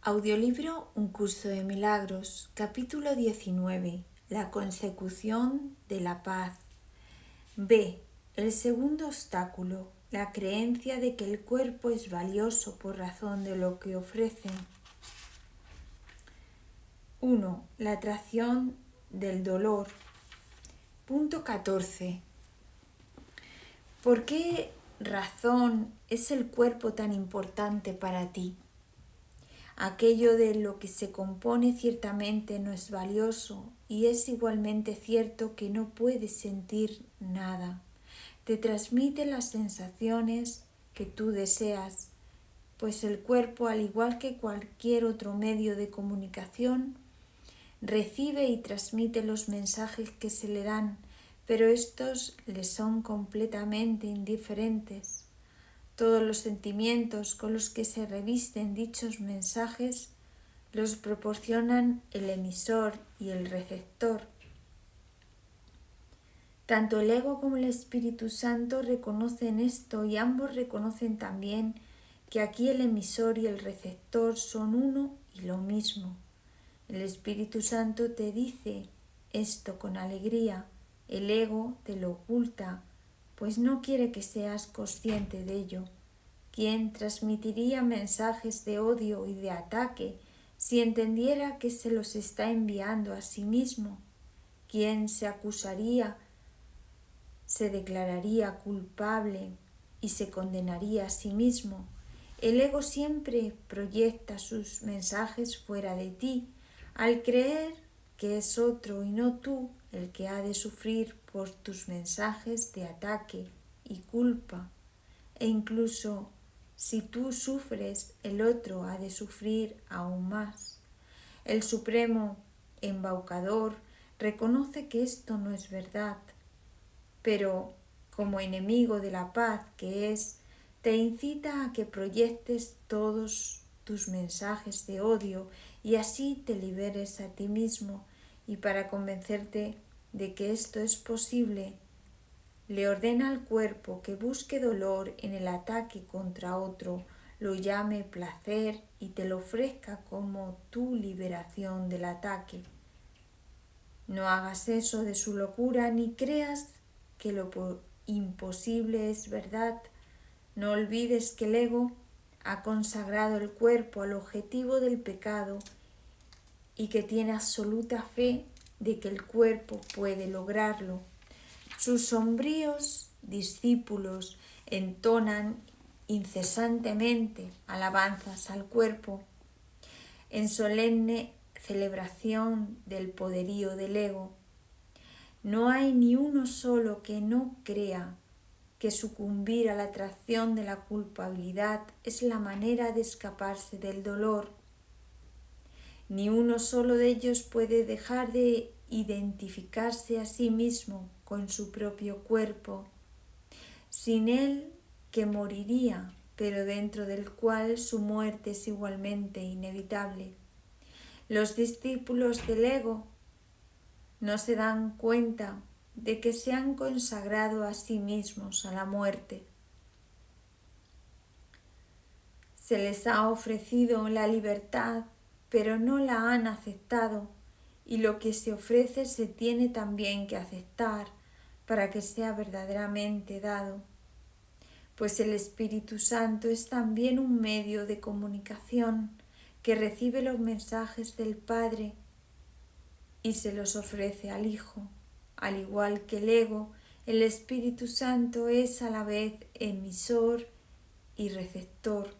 Audiolibro Un curso de milagros, capítulo 19. La consecución de la paz. B. El segundo obstáculo, la creencia de que el cuerpo es valioso por razón de lo que ofrece. 1. La atracción del dolor. Punto 14. ¿Por qué razón es el cuerpo tan importante para ti? Aquello de lo que se compone ciertamente no es valioso y es igualmente cierto que no puedes sentir nada. Te transmite las sensaciones que tú deseas, pues el cuerpo, al igual que cualquier otro medio de comunicación, recibe y transmite los mensajes que se le dan, pero estos le son completamente indiferentes. Todos los sentimientos con los que se revisten dichos mensajes los proporcionan el emisor y el receptor. Tanto el ego como el Espíritu Santo reconocen esto y ambos reconocen también que aquí el emisor y el receptor son uno y lo mismo. El Espíritu Santo te dice esto con alegría, el ego te lo oculta, pues no quiere que seas consciente de ello. ¿Quién transmitiría mensajes de odio y de ataque si entendiera que se los está enviando a sí mismo? ¿Quién se acusaría, se declararía culpable y se condenaría a sí mismo? El ego siempre proyecta sus mensajes fuera de ti, al creer que es otro y no tú el que ha de sufrir por tus mensajes de ataque y culpa. E incluso si tú sufres, el otro ha de sufrir aún más. El Supremo Embaucador reconoce que esto no es verdad, pero como enemigo de la paz que es, te incita a que proyectes todos tus mensajes de odio y así te liberes a ti mismo, y para convencerte de que esto es posible, le ordena al cuerpo que busque dolor en el ataque contra otro, lo llame placer y te lo ofrezca como tu liberación del ataque. No hagas eso de su locura ni creas que lo imposible es verdad. No olvides que el ego ha consagrado el cuerpo al objetivo del pecado y que tiene absoluta fe de que el cuerpo puede lograrlo. Sus sombríos discípulos entonan incesantemente alabanzas al cuerpo en solemne celebración del poderío del ego. No hay ni uno solo que no crea que sucumbir a la atracción de la culpabilidad es la manera de escaparse del dolor. Ni uno solo de ellos puede dejar de identificarse a sí mismo con su propio cuerpo, sin él que moriría, pero dentro del cual su muerte es igualmente inevitable. Los discípulos del ego no se dan cuenta de que se han consagrado a sí mismos a la muerte. Se les ha ofrecido la libertad, pero no la han aceptado, y lo que se ofrece se tiene también que aceptar para que sea verdaderamente dado, pues el Espíritu Santo es también un medio de comunicación que recibe los mensajes del Padre y se los ofrece al Hijo. Al igual que el ego, el Espíritu Santo es a la vez emisor y receptor,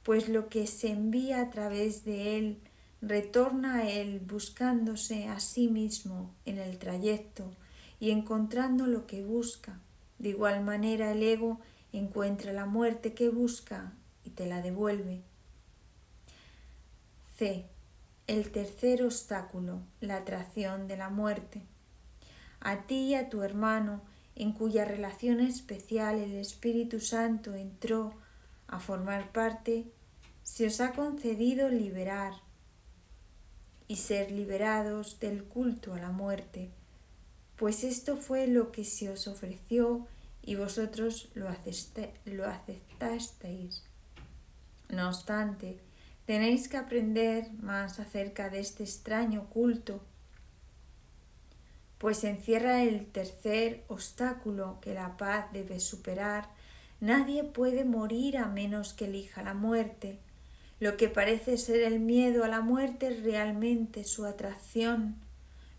pues lo que se envía a través de él retorna a él buscándose a sí mismo en el trayecto y encontrando lo que busca. De igual manera el ego encuentra la muerte que busca y te la devuelve. C. El tercer obstáculo, la atracción de la muerte. A ti y a tu hermano, en cuya relación especial el Espíritu Santo entró a formar parte, se os ha concedido liberar y ser liberados del culto a la muerte, pues esto fue lo que se os ofreció y vosotros lo aceptasteis. No obstante, Tenéis que aprender más acerca de este extraño culto, pues encierra el tercer obstáculo que la paz debe superar. Nadie puede morir a menos que elija la muerte. Lo que parece ser el miedo a la muerte es realmente su atracción.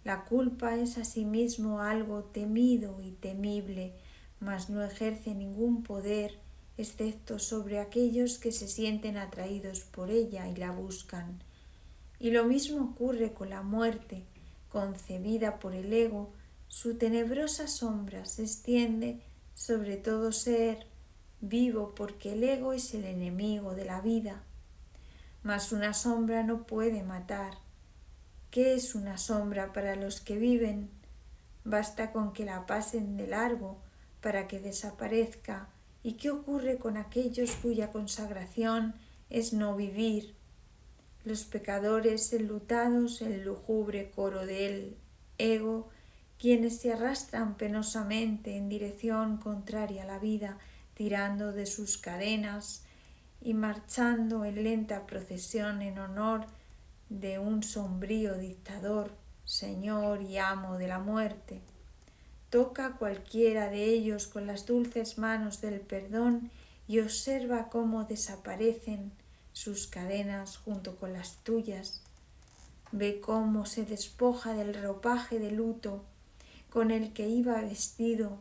La culpa es asimismo algo temido y temible, mas no ejerce ningún poder, excepto sobre aquellos que se sienten atraídos por ella y la buscan. Y lo mismo ocurre con la muerte, concebida por el ego. Su tenebrosa sombra se extiende sobre todo ser vivo, porque el ego es el enemigo de la vida. Mas una sombra no puede matar. ¿Qué es una sombra para los que viven? Basta con que la pasen de largo para que desaparezca. ¿Y qué ocurre con aquellos cuya consagración es no vivir? Los pecadores enlutados, el lúgubre coro del ego, quienes se arrastran penosamente en dirección contraria a la vida, tirando de sus cadenas y marchando en lenta procesión en honor de un sombrío dictador, señor y amo de la muerte. Toca a cualquiera de ellos con las dulces manos del perdón y observa cómo desaparecen sus cadenas junto con las tuyas. Ve cómo se despoja del ropaje de luto con el que iba vestido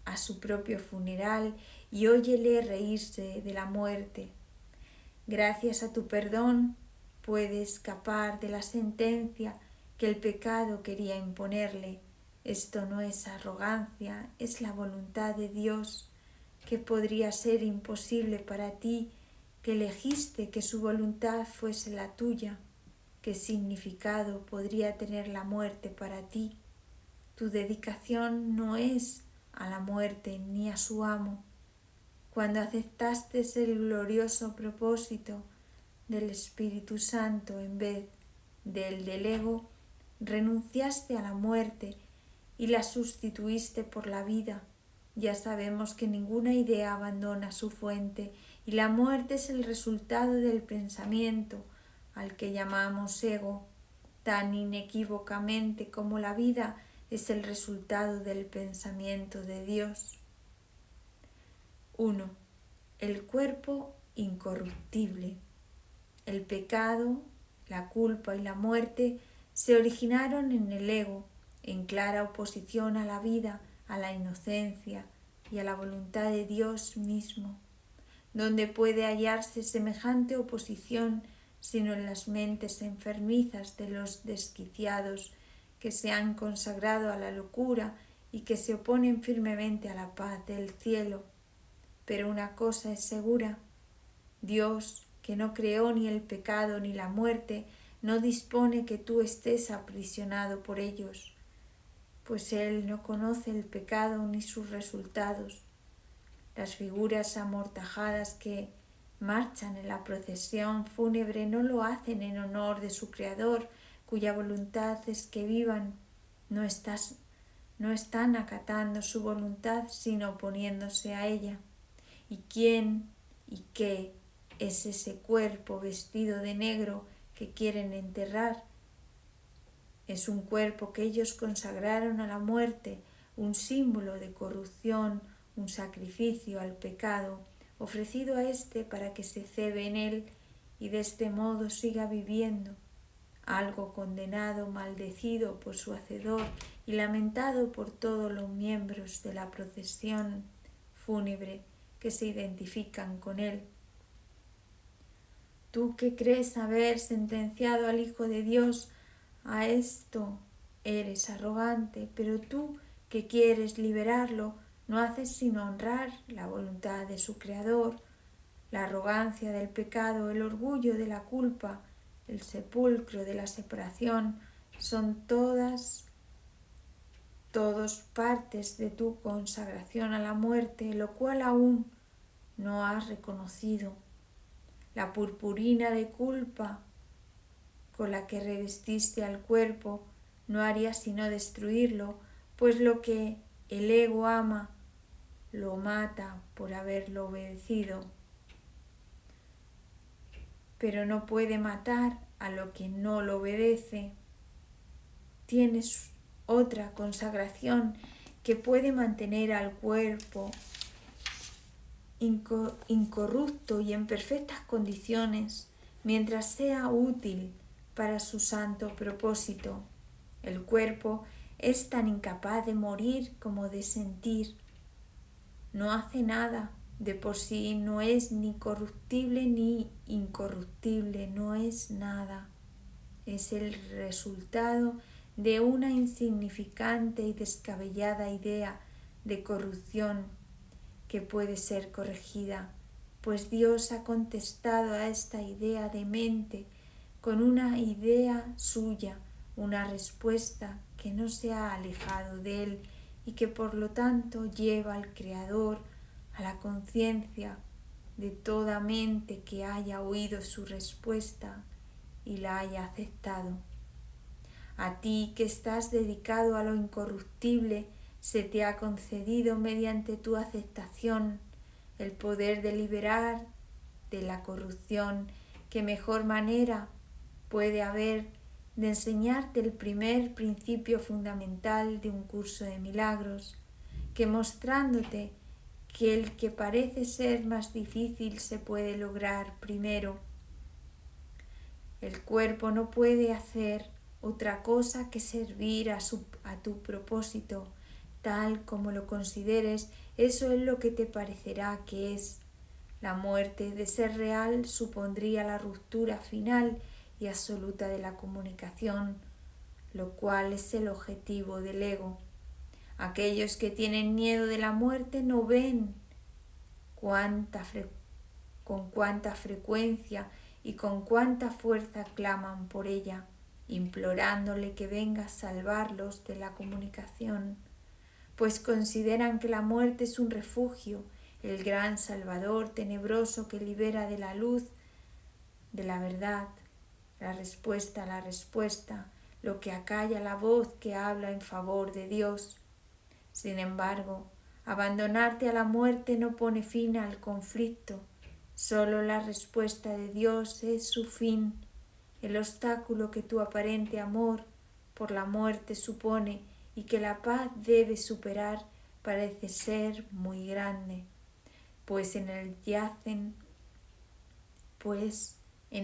a su propio funeral y óyele reírse de la muerte. Gracias a tu perdón puede escapar de la sentencia que el pecado quería imponerle. Esto no es arrogancia, es la voluntad de Dios, que podría ser imposible para ti, que elegiste que su voluntad fuese la tuya. ¿Qué significado podría tener la muerte para ti? Tu dedicación no es a la muerte ni a su amo. Cuando aceptaste el glorioso propósito del Espíritu Santo en vez del ego, renunciaste a la muerte y la sustituiste por la vida. Ya sabemos que ninguna idea abandona su fuente y la muerte es el resultado del pensamiento, al que llamamos ego, tan inequívocamente como la vida es el resultado del pensamiento de Dios. 1. El cuerpo incorruptible. El pecado, la culpa y la muerte se originaron en el ego, en clara oposición a la vida, a la inocencia y a la voluntad de Dios mismo. ¿Dónde puede hallarse semejante oposición sino en las mentes enfermizas de los desquiciados que se han consagrado a la locura y que se oponen firmemente a la paz del cielo? Pero una cosa es segura: Dios, que no creó ni el pecado ni la muerte, no dispone que tú estés aprisionado por ellos, pues Él no conoce el pecado ni sus resultados. Las figuras amortajadas que marchan en la procesión fúnebre no lo hacen en honor de su Creador, cuya voluntad es que vivan. No están acatando su voluntad, sino oponiéndose a ella. ¿Y quién y qué es ese cuerpo vestido de negro que quieren enterrar? Es un cuerpo que ellos consagraron a la muerte, un símbolo de corrupción, un sacrificio al pecado, ofrecido a éste para que se cebe en él y de este modo siga viviendo, algo condenado, maldecido por su hacedor y lamentado por todos los miembros de la procesión fúnebre que se identifican con él. Tú que crees haber sentenciado al Hijo de Dios a esto, eres arrogante, pero tú que quieres liberarlo no haces sino honrar la voluntad de su Creador. La arrogancia del pecado, el orgullo de la culpa, el sepulcro de la separación son todos partes de tu consagración a la muerte, lo cual aún no has reconocido. La purpurina de culpa con la que revestiste al cuerpo no haría sino destruirlo, pues lo que el ego ama lo mata por haberlo obedecido. pero no puede matar a lo que no lo obedece. Tienes otra consagración que puede mantener al cuerpo incorrupto y en perfectas condiciones mientras sea útil para su santo propósito. El cuerpo es tan incapaz de morir como de sentir. No hace nada, de por sí no es ni corruptible ni incorruptible, no es nada. Es el resultado de una insignificante y descabellada idea de corrupción que puede ser corregida, pues Dios ha contestado a esta idea demente con una idea suya, una respuesta que no se ha alejado de él y que por lo tanto lleva al Creador a la conciencia de toda mente que haya oído su respuesta y la haya aceptado. A ti que estás dedicado a lo incorruptible, se te ha concedido mediante tu aceptación el poder de liberar de la corrupción. ¿Qué mejor manera puede haber de enseñarte el primer principio fundamental de un curso de milagros, que mostrándote que el que parece ser más difícil se puede lograr primero? El cuerpo no puede hacer otra cosa que servir a tu propósito, tal como lo consideres. Eso es lo que te parecerá que es. La muerte, de ser real, supondría la ruptura final y absoluta de la comunicación, lo cual es el objetivo del ego. Aquellos que tienen miedo de la muerte no ven con cuánta frecuencia y con cuánta fuerza claman por ella, implorándole que venga a salvarlos de la comunicación, pues consideran que la muerte es un refugio, el gran salvador tenebroso que libera de la luz de la verdad, la respuesta, lo que acalla la voz que habla en favor de Dios. Sin embargo, abandonarte a la muerte no pone fin al conflicto, solo la respuesta de Dios es su fin. El obstáculo que tu aparente amor por la muerte supone y que la paz debe superar parece ser muy grande, pues en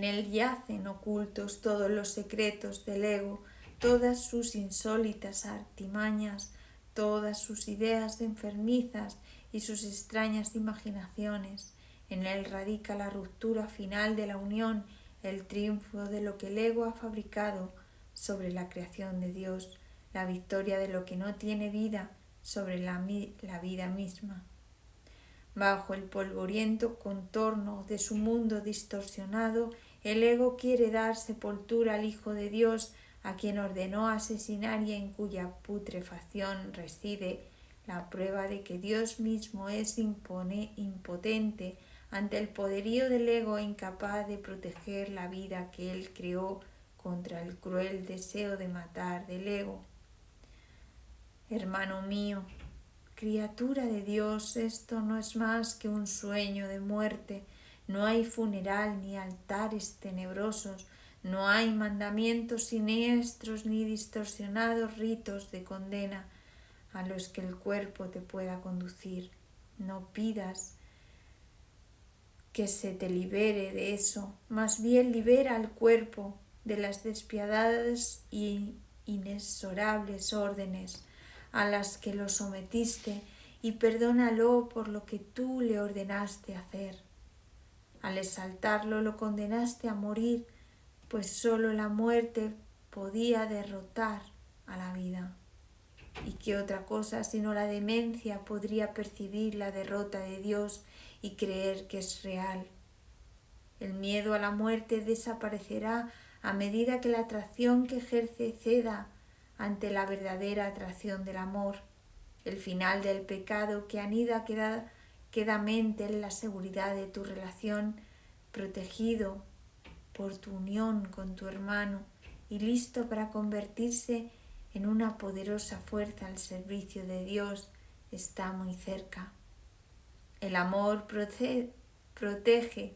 él yacen ocultos todos los secretos del ego, todas sus insólitas artimañas, todas sus ideas enfermizas y sus extrañas imaginaciones. En él radica la ruptura final de la unión, el triunfo de lo que el ego ha fabricado sobre la creación de Dios, la victoria de lo que no tiene vida sobre la vida misma. Bajo el polvoriento contorno de su mundo distorsionado, el ego quiere dar sepultura al Hijo de Dios, a quien ordenó asesinar y en cuya putrefacción reside la prueba de que Dios mismo es impotente ante el poderío del ego e incapaz de proteger la vida que él creó contra el cruel deseo de matar del ego. Hermano mío, criatura de Dios, esto no es más que un sueño de muerte. No hay funeral ni altares tenebrosos, no hay mandamientos siniestros ni distorsionados ritos de condena a los que el cuerpo te pueda conducir. No pidas que se te libere de eso, más bien libera al cuerpo de las despiadadas y inexorables órdenes a las que lo sometiste y perdónalo por lo que tú le ordenaste hacer. Al exaltarlo lo condenaste a morir, pues sólo la muerte podía derrotar a la vida. ¿Y qué otra cosa sino la demencia podría percibir la derrota de Dios y creer que es real? El miedo a la muerte desaparecerá a medida que la atracción que ejerce ceda ante la verdadera atracción del amor. El final del pecado que anida quedamente en la seguridad de tu relación, protegido por tu unión con tu hermano y listo para convertirse en una poderosa fuerza al servicio de Dios, está muy cerca. El amor protege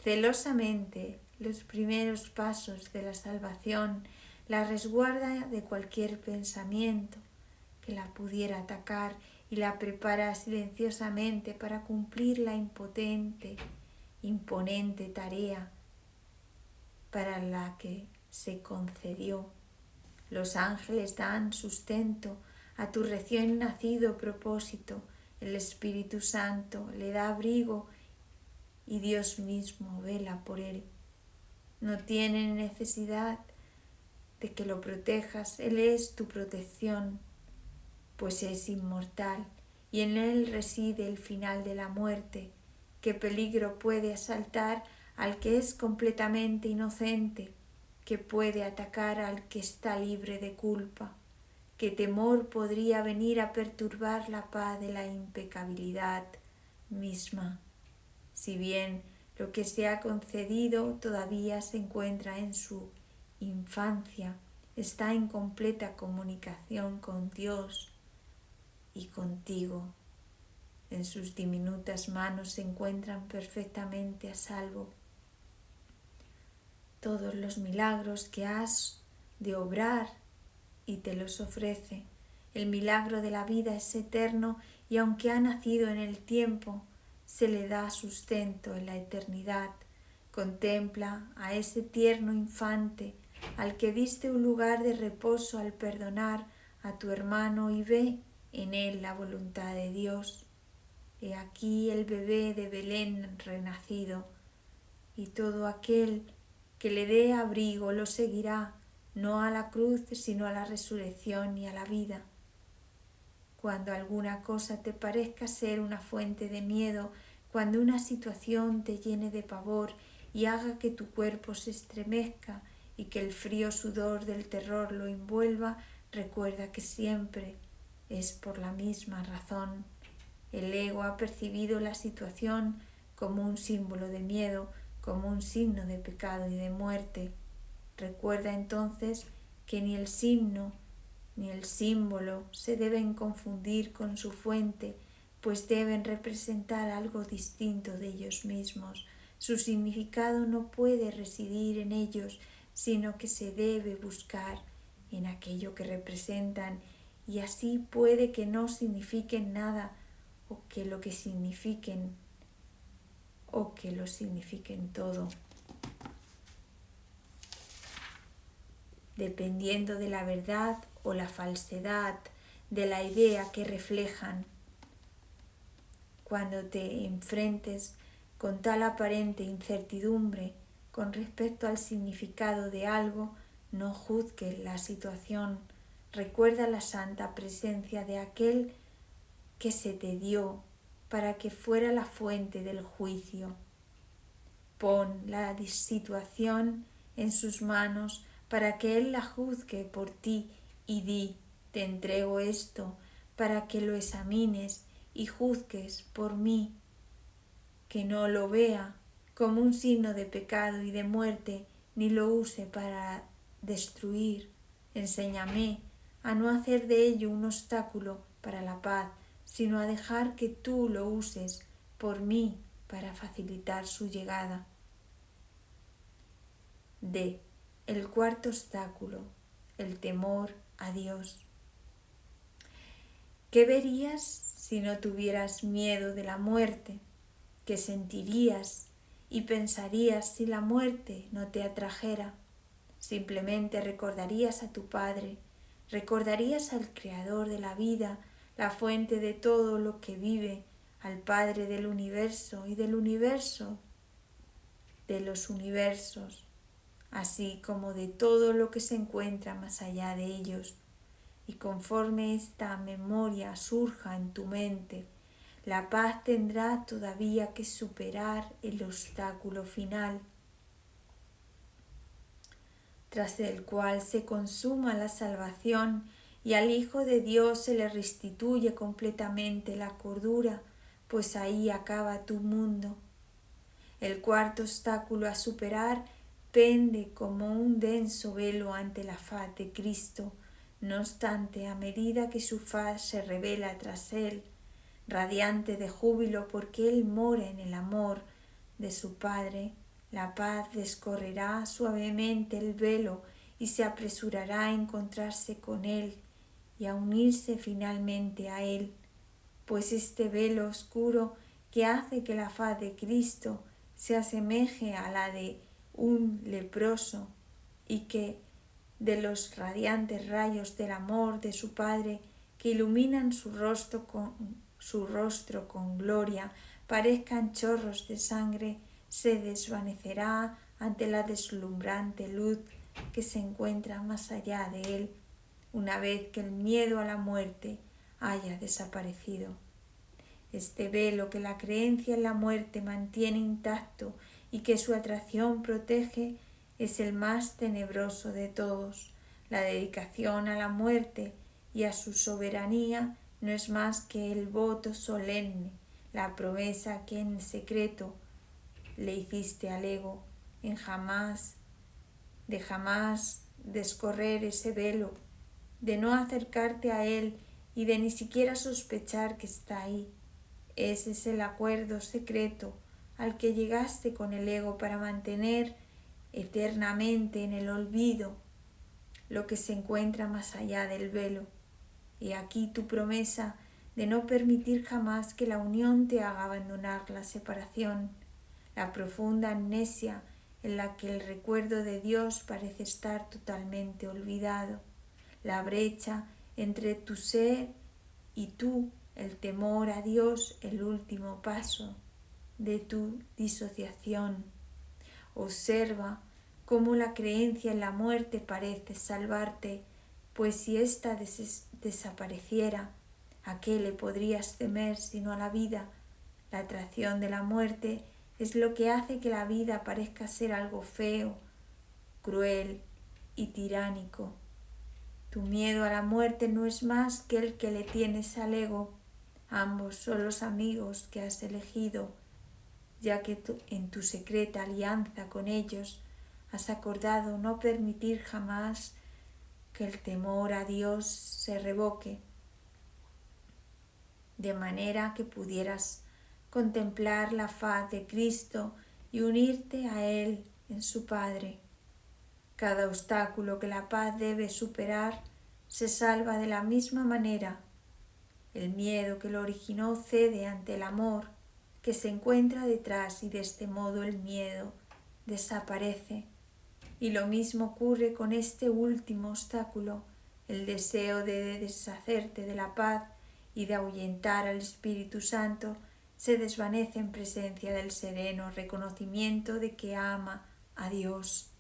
celosamente los primeros pasos de la salvación, la resguarda de cualquier pensamiento que la pudiera atacar y la prepara silenciosamente para cumplir la imponente tarea para la que se concedió. Los ángeles dan sustento a tu recién nacido propósito, el Espíritu Santo le da abrigo y Dios mismo vela por él. No tiene necesidad de que lo protejas, Él es tu protección, pues es inmortal y en Él reside el final de la muerte. ¿Qué peligro puede asaltar al que es completamente inocente? ¿Qué puede atacar al que está libre de culpa? ¿Qué temor podría venir a perturbar la paz de la impecabilidad misma? Si bien lo que se ha concedido todavía se encuentra en su infancia, está en completa comunicación con Dios y contigo. En sus diminutas manos se encuentran perfectamente a salvo. Todos los milagros que has de obrar y te los ofrece. El milagro de la vida es eterno y aunque ha nacido en el tiempo, se le da sustento en la eternidad. Contempla a ese tierno infante al que diste un lugar de reposo al perdonar a tu hermano y ve en él la voluntad de Dios. He aquí el bebé de Belén renacido, y todo aquel que le dé abrigo lo seguirá, no a la cruz, sino a la resurrección y a la vida. Cuando alguna cosa te parezca ser una fuente de miedo, cuando una situación te llene de pavor y haga que tu cuerpo se estremezca y que el frío sudor del terror lo envuelva, recuerda que siempre es por la misma razón. El ego ha percibido la situación como un símbolo de miedo, como un signo de pecado y de muerte. Recuerda entonces que ni el signo ni el símbolo se deben confundir con su fuente, pues deben representar algo distinto de ellos mismos. Su significado no puede residir en ellos, sino que se debe buscar en aquello que representan, y así puede que no signifiquen nada, o que lo signifiquen todo. Dependiendo de la verdad o la falsedad de la idea que reflejan. Cuando te enfrentes con tal aparente incertidumbre con respecto al significado de algo, no juzgues la situación. Recuerda la santa presencia de aquel que se te dio para que fuera la fuente del juicio. Pon la situación en sus manos para que Él la juzgue por ti y di: te entrego esto para que lo examines y juzgues por mí, que no lo vea como un signo de pecado y de muerte, ni lo use para destruir. Enséñame a no hacer de ello un obstáculo para la paz, sino a dejar que tú lo uses por mí para facilitar su llegada. D. El cuarto obstáculo, el temor a Dios. ¿Qué verías si no tuvieras miedo de la muerte? ¿Qué sentirías y pensarías si la muerte no te atrajera? Simplemente recordarías a tu Padre, recordarías al Creador de la vida, la fuente de todo lo que vive, al Padre del universo y del universo, de los universos, así como de todo lo que se encuentra más allá de ellos. Y conforme esta memoria surja en tu mente, la paz tendrá todavía que superar el obstáculo final, tras el cual se consuma la salvación y al Hijo de Dios se le restituye completamente la cordura, pues ahí acaba tu mundo. El cuarto obstáculo a superar pende como un denso velo ante la faz de Cristo. No obstante, a medida que su faz se revela tras él, radiante de júbilo porque él mora en el amor de su Padre, La paz descorrerá suavemente el velo y se apresurará a encontrarse con Él y a unirse finalmente a Él, pues este velo oscuro que hace que la faz de Cristo se asemeje a la de un leproso y que de los radiantes rayos del amor de su Padre que iluminan su rostro con gloria parezcan chorros de sangre, se desvanecerá ante la deslumbrante luz que se encuentra más allá de él, una vez que el miedo a la muerte haya desaparecido. Este velo que la creencia en la muerte mantiene intacto y que su atracción protege es el más tenebroso de todos. La dedicación a la muerte y a su soberanía no es más que el voto solemne, la promesa que en secreto le hiciste al ego de jamás descorrer ese velo, de no acercarte a él y de ni siquiera sospechar que está ahí. Ese es el acuerdo secreto al que llegaste con el ego para mantener eternamente en el olvido lo que se encuentra más allá del velo. Y aquí tu promesa de no permitir jamás que la unión te haga abandonar la separación, la profunda amnesia en la que el recuerdo de Dios parece estar totalmente olvidado, la brecha entre tu ser y tú, el temor a Dios, el último paso de tu disociación. Observa cómo la creencia en la muerte parece salvarte, pues si ésta desapareciera, ¿a qué le podrías temer sino a la vida? La atracción de la muerte es lo que hace que la vida parezca ser algo feo, cruel y tiránico. Tu miedo a la muerte no es más que el que le tienes al ego. Ambos son los amigos que has elegido, ya que en tu secreta alianza con ellos has acordado no permitir jamás que el temor a Dios se revoque, de manera que pudieras contemplar la faz de Cristo y unirte a Él en su Padre. Cada obstáculo que la paz debe superar se salva de la misma manera. El miedo que lo originó cede ante el amor que se encuentra detrás y de este modo el miedo desaparece. Y lo mismo ocurre con este último obstáculo, el deseo de deshacerte de la paz y de ahuyentar al Espíritu Santo se desvanece en presencia del sereno reconocimiento de que ama a Dios.